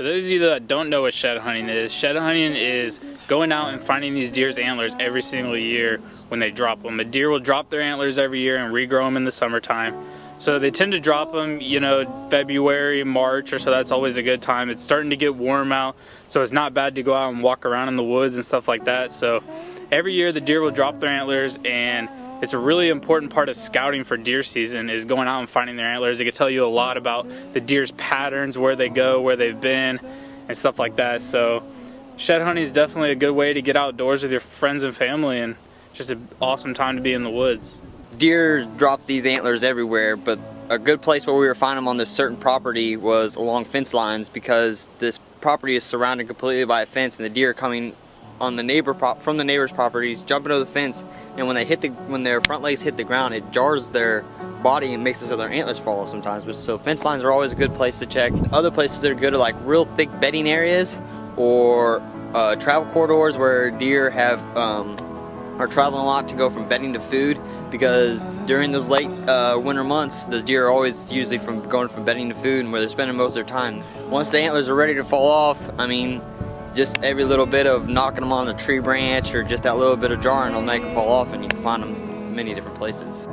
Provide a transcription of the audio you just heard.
For those of you that don't know what shed hunting is going out and finding these deer's antlers every single year when they drop them. A deer will drop their antlers every year and regrow them in the summertime. So they tend to drop them, you know, February, March, or so. That's always a good time. It's starting to get warm out, so it's not bad to go out and walk around in the woods and stuff like that. So every year the deer will drop their antlers, and it's a really important part of scouting for deer season is going out and finding their antlers. It can tell you a lot about the deer's patterns, where they go, where they've been, and stuff like that. So shed hunting is definitely a good way to get outdoors with your friends and family, and just an awesome time to be in the woods. Deer drop these antlers everywhere, but a good place where we were finding them on this certain property was along fence lines, because this property is surrounded completely by a fence, and the deer are coming on the from the neighbor's properties, jumping over the fence, and when their front legs hit the ground, it jars their body and makes it so their antlers fall off sometimes. So fence lines are always a good place to check. Other places that are good are like real thick bedding areas, or travel corridors where deer are traveling a lot to go from bedding to food, because during those late winter months, those deer are always usually going from bedding to food, and where they're spending most of their time. Once the antlers are ready to fall off, I mean, just every little bit of knocking them on a tree branch or just that little bit of jarring will make them fall off, and you can find them in many different places.